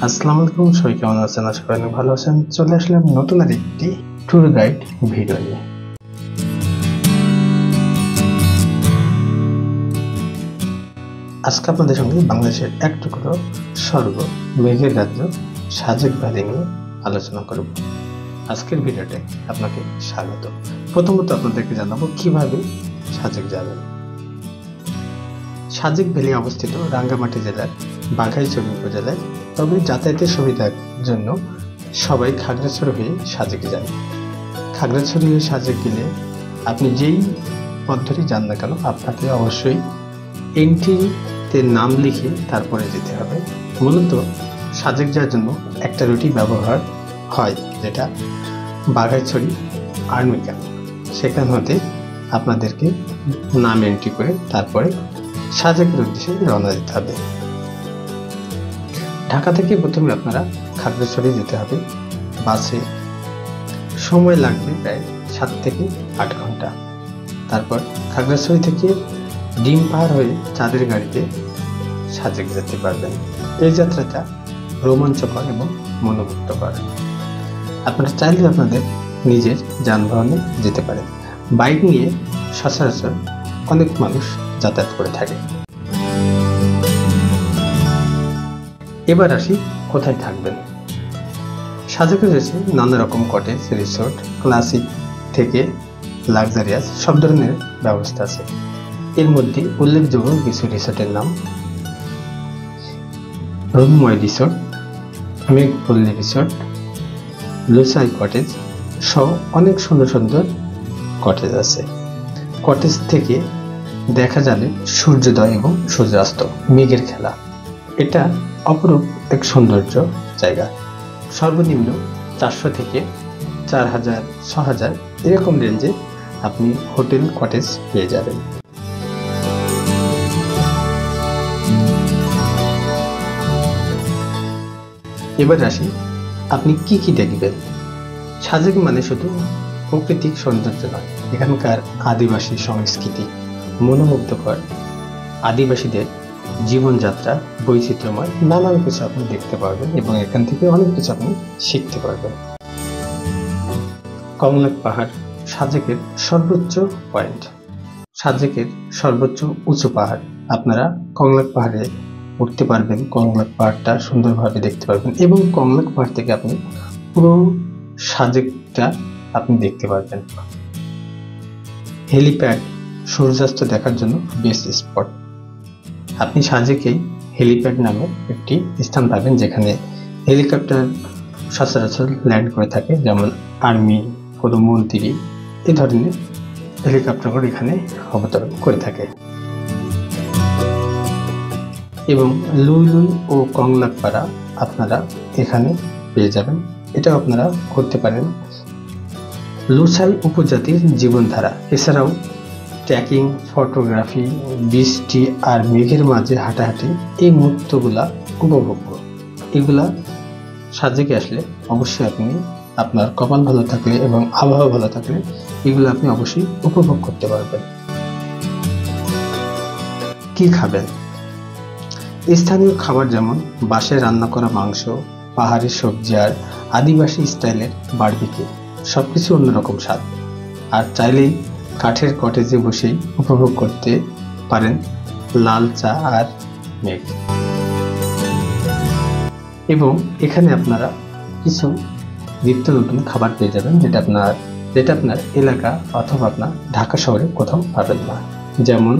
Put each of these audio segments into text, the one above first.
আসসালামু আলাইকুম, সবাই কেমন আছেন? আশা করি অনেক ভালো আছেন। চলে আসলাম নতুন আরেকটি ট্যুর গাইড ভিডিও নিয়ে। আজকে আপনাদের সঙ্গে বাংলাদেশের এক টুকরো স্বর্গ মেঘের রাজ্য সাজেক ভ্যালি নিয়ে আলোচনা করব। আজকের ভিডিওতে আপনাকে স্বাগত। প্রথমত আপনাদেরকে জানাবো কিভাবে সাজেক যাবেন। সাজেক ভ্যালি অবস্থিত রাঙ্গামাটি জেলার বাঘাইছড়ি উপজেলায়। তবে যাতায়াতের সুবিধার জন্য সবাই খাগড়াছড়ি হয়ে সাজেকে যান। খাগড়াছড়ি হয়ে সাজেক গেলে আপনি যেই পথ ধরে যান না কেন, আপনাকে অবশ্যই এন্ট্রিতে নাম লিখে তারপরে যেতে হবে। মূলত সাজেক যাওয়ার জন্য একটা রুটই ব্যবহার হয়, যেটা বাঘাইছড়ি আর্মি ক্যাম্প। সেখান হতে আপনাদেরকে নাম এন্ট্রি করে তারপরে সাজেকের উদ্দেশ্যে রওনা দিতে হবে। ঢাকা থেকে প্রথমে আপনারা খাগড়াছড়ি যেতে হবে বাসে। সময় লাগবে প্রায় 7 থেকে 8 ঘন্টা। তারপর খাগড়াছড়ি থেকে ডিম পাহাড় হয়ে চাঁদের গাড়িতে সাজেক যেতে পারবেন। এই যাত্রাটা রোমাঞ্চকর এবং মনোমুগ্ধকর। আপনারা চাইলে আপনাদের নিজের যানবাহনে যেতে পারেন। বাইক নিয়ে সচরাচর অনেক মানুষ যাতায়াত করে থাকে। এবার আসি কোথায় থাকবেন। সাজেকে রয়েছে নানা রকম কটেজ, রিসোর্ট, ক্লাসিক থেকে লাক্সারিয়াস সব ধরনের ব্যবস্থা আছে। এর মধ্যে উল্লেখযোগ্য কিছু রিসোর্টের নাম: রূপময় রিসোর্ট, মেঘপল্লী রিসোর্ট, লুসাই কটেজ সহ অনেক সুন্দর সুন্দর কটেজ আছে। কটেজ থেকে দেখা যাবে সূর্যোদয় এবং সূর্যাস্ত, মেঘের খেলা। এটা অপরূপ এক সৌন্দর্য জায়গা। সর্বনিম্ন 400 থেকে 4000, 6000 এরকম রেঞ্জে আপনি হোটেল কটেজ পেয়ে যাবেন। এবার আসি আপনি কি কি দেখবেন। সাজেক মানে শুধু প্রাকৃতিক সৌন্দর্য নয়, এখানকার আদিবাসী সংস্কৃতি, মনোমুগ্ধকর আদিবাসীদের জীবনযাত্রা, বৈচিত্র্যময় নানান কিছু আপনি দেখতে পারবেন এবং এখান থেকে অনেক কিছু আপনি শিখতে পারবেন। কংলাক পাহাড় সাজেকের সর্বোচ্চ পয়েন্ট, সাজেকের সর্বোচ্চ উঁচু পাহাড়। আপনারা কংলাক পাহাড়ে উঠতে পারবেন, কংলাক পাহাড়টা সুন্দরভাবে দেখতে পারবেন এবং কংলাক পাহাড় থেকে আপনি পুরো সাজেকটা আপনি দেখতে পারবেন। হেলিপ্যাড সূর্যাস্ত দেখার জন্য বেস্ট স্পট। আপনি সাজেকেই হেলিপ্যাড নামে একটি স্থান পাবেন, যেখানে হেলিকপ্টার সচরাচর ল্যান্ড করে থাকে, যেমন আর্মি, কোনো মন্ত্রী এই ধরনের হেলিকপ্টারগুলো এখানে অবতরণ করে থাকে। এবং লুই লুই ও কংলাকপাড়া আপনারা এখানে পেয়ে যাবেন। এটাও আপনারা করতে পারেন। লুসাই উপজাতির জীবনধারা, এছাড়াও ট্রেকিং, ফটোগ্রাফি, বৃষ্টি আর মেঘের মাঝে হাঁটাহাঁটি, এই মুহূর্তগুলা উপভোগ্য। এগুলা সাজেকে আসলে অবশ্যই আপনি, আপনার কপাল ভালো থাকলে এবং আবহাওয়া ভালো থাকলে এগুলো আপনি অবশ্যই উপভোগ করতে পারবেন। কি খাবেন? স্থানীয় খাবার যেমন বাসায় রান্না করা মাংস, পাহাড়ি সবজি আর আদিবাসী স্টাইলের বারবিকিউ, সবকিছু অন্যরকম স্বাদ। আর চাইলেই কাঠের কটেজে বসেই উপভোগ করতে পারেন লাল চা আর মেঘ। এবং এখানে আপনারা কিছু নিত্য নতুন খাবার পেয়ে যাবেন, যেটা আপনার এলাকা অথবা আপনার ঢাকা শহরে কোথাও পাবেন না। যেমন,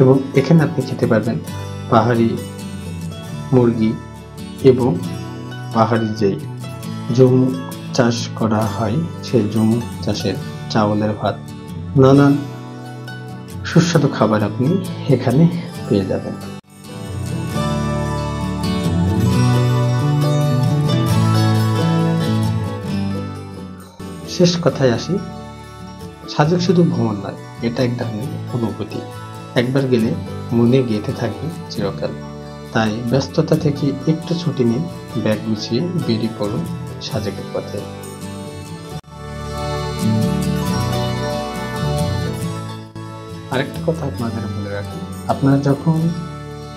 এবং এখানে আপনি খেতে পারবেন পাহাড়ি মুরগি এবং পাহাড়ি যেই জমু চাষ করা হয় সেই জমু চাষের চাউলের ভাত, নানান সুস্বাদু খাবার আপনি এখানে পেয়ে যাবেন। শেষ কথায় আসি, সাজেক শুধু ভ্রমণ নয়, এটা এক ধরনের অনুভূতি। একবার গেলে মনে গেঁথে থাকবে চিরকাল। তাই ব্যস্ততা থেকে একটু ছুটি নিয়ে ব্যাগ গুছিয়ে বেরিয়ে পড়ুন সাজেকের পথে। আরেকটা কথা আপনাদের বলে রাখি, আপনারা যখন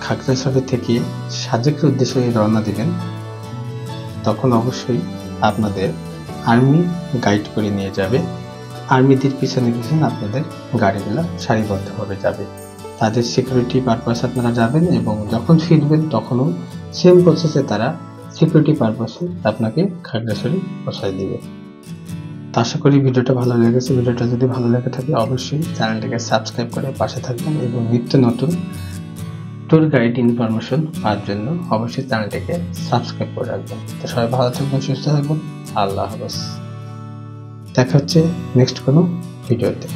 খাগড়াছড়ি থেকে সাজেকের উদ্দেশ্যে রওনা দিবেন, তখন অবশ্যই আপনাদের আর্মি গাইড করে নিয়ে যাবে। আর্মিদের পিছনে পিছনে আপনাদের গাড়িগুলো সারিবদ্ধভাবে যাবে। তাদের সিকিউরিটি পারপাস আপনারা যাবেন এবং যখন ফিরবেন তখনও সেম প্রসেসে তারা সিকিউরিটি পারপাসে আপনাকে খাগড়াছড়ি পৌঁছায় দিবে। তো আশা করি ভিডিওটা ভালো লেগেছে। ভিডিওটা যদি ভালো লেগে থাকে অবশ্যই চ্যানেলটিকে সাবস্ক্রাইব করে পাশে থাকবেন এবং নিত্য নতুন ট্যুর গাইড ইনফরমেশন পাওয়ার জন্য অবশ্যই চ্যানেলটিকে সাবস্ক্রাইব করে রাখবেন। তো সবাই ভালো থাকবেন, সুস্থ থাকবেন। আল্লাহ হাফেজ। দেখা হচ্ছে নেক্সট কোনো ভিডিওতে।